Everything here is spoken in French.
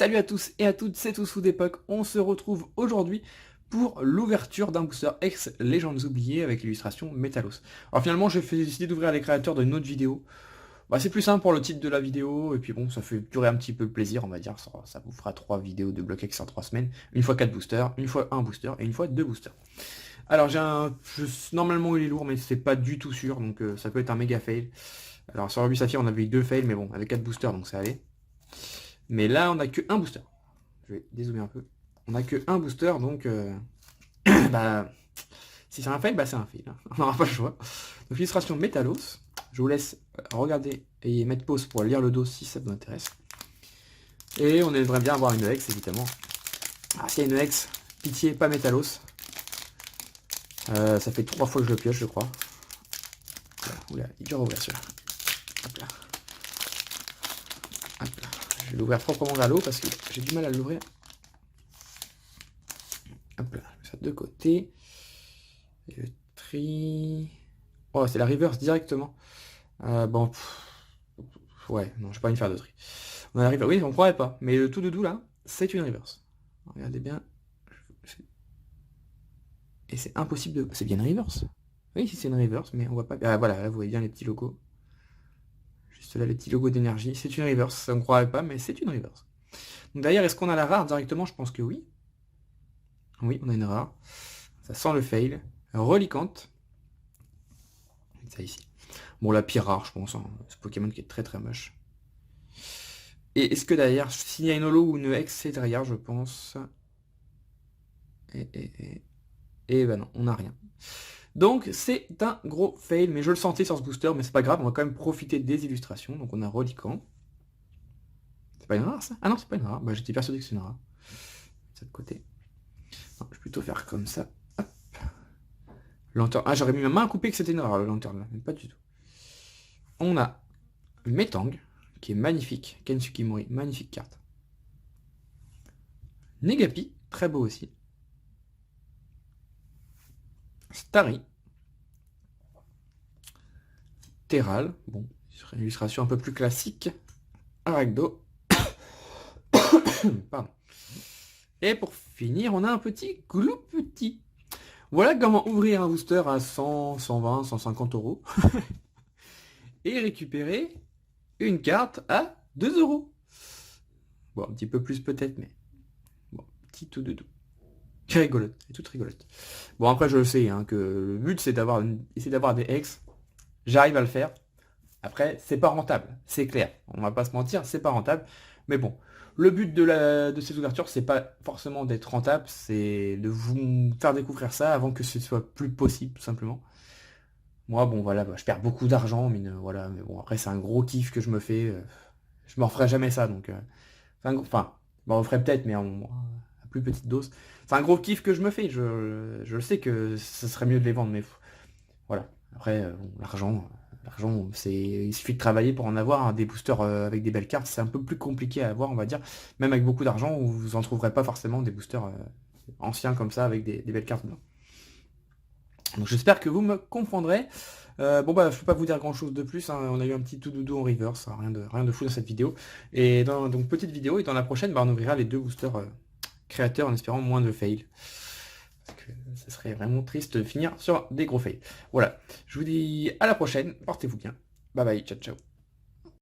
Salut à tous et à toutes, c'est Tous d'époque. On se retrouve aujourd'hui pour l'ouverture d'un booster ex Légendes oubliées avec l'illustration Metalos. Alors finalement j'ai décidé d'ouvrir les créateurs d'une autre vidéo. C'est plus simple pour le titre de la vidéo, et puis bon, ça fait durer un petit peu le plaisir, on va dire. Ça vous fera 3 vidéos de bloc X en 3 semaines. Une fois 4 boosters, une fois 1 booster et une fois 2 boosters. Alors normalement il est lourd, mais c'est pas du tout sûr, donc ça peut être un méga fail. Alors sur Ruby Saphir on avait eu 2 fails, mais bon, avec 4 boosters, donc ça allait. Mais là, on n'a que un booster. Je vais dézoomer un peu. On n'a que un booster, donc bah, si c'est un fail, bah c'est un fail. Hein. On n'aura pas le choix. Donc illustration Metalos. Je vous laisse regarder et mettre pause pour lire le dos si ça vous intéresse. Et on aimerait bien avoir une EX, évidemment. Ah, s'il y a une EX, pitié, pas Metalos. Ça fait 3 fois que je le pioche, je crois. Oula, il est dur à ouvrir celui-là. Hop là. Hop là. Je vais l'ouvrir proprement vers l'eau parce que j'ai du mal à l'ouvrir. Hop là, je mets ça de côté. Et le tri... Oh, c'est la reverse directement. Bon, ouais, non, je vais pas y faire de tri. On a la reverse, oui, on croirait pas. Mais le tout doudou là, c'est une reverse. Regardez bien. Et c'est impossible de... C'est bien une reverse. Oui, si c'est une reverse, mais on voit pas... Ah voilà, là, vous voyez bien les petits logos. Juste là, les petits logos d'énergie. C'est une reverse, on ne croirait pas, mais c'est une reverse. Donc d'ailleurs, est-ce qu'on a la rare directement? Je pense que oui. Oui, on a une rare. Ça sent le fail. Reliquante. Ça ici. Bon, la pire rare, je pense. Hein. Ce Pokémon qui est très très moche. Et est-ce que derrière, s'il y a une holo ou une ex, c'est derrière, je pense. Et ben non, on n'a rien. Donc c'est un gros fail, mais je le sentais sur ce booster, mais c'est pas grave, on va quand même profiter des illustrations. Donc on a Reliquant. C'est pas une rare ça? Ah non, c'est pas une rare. Bah j'étais persuadé que c'est une rare. Ça de côté. Non, je vais plutôt faire comme ça. Hop. Lanterne. Ah, j'aurais mis ma main à couper que c'était une rare, le lanterne là, mais pas du tout. On a Metang, qui est magnifique. Kensuke Mori, magnifique carte. Negapi, très beau aussi. Starry. Terral, bon, une illustration un peu plus classique. Aragdo. Pardon. Et pour finir, on a un petit Gloupetit. Voilà comment ouvrir un booster à 100, 120, 150 euros. Et récupérer une carte à 2 euros. Bon, un petit peu plus peut-être, mais... Bon, petit tout de tout. Rigolote, c'est toute rigolote. Bon, après, je le sais, hein, que le but, c'est essayer d'avoir des ex. J'arrive à le faire. Après, c'est pas rentable, c'est clair. On va pas se mentir, c'est pas rentable. Mais bon, le but de ces ouvertures, c'est pas forcément d'être rentable, c'est de vous faire découvrir ça avant que ce soit plus possible, tout simplement. Moi, bon, voilà, je perds beaucoup d'argent, mais voilà. Mais bon, après, c'est un gros kiff que je me fais. Je m'en referai jamais ça, donc... enfin, on le ferait peut-être, mais à plus petite dose. C'est un gros kiff que je me fais. Je le sais que ce serait mieux de les vendre, mais voilà. Après, bon, l'argent, il suffit de travailler pour en avoir. Hein. Des boosters avec des belles cartes, c'est un peu plus compliqué à avoir, on va dire. Même avec beaucoup d'argent, vous en trouverez pas forcément des boosters anciens comme ça avec des belles cartes. Donc j'espère que vous me comprendrez. Bon je peux pas vous dire grand chose de plus, hein. On a eu un petit tout doudou en reverse, hein. Rien de fou dans cette vidéo. Et donc petite vidéo, et dans la prochaine, on ouvrira les 2 boosters créateurs en espérant moins de fails. Parce que ça serait vraiment triste de finir sur des gros fails. Voilà, je vous dis à la prochaine, portez-vous bien. Bye bye, ciao ciao.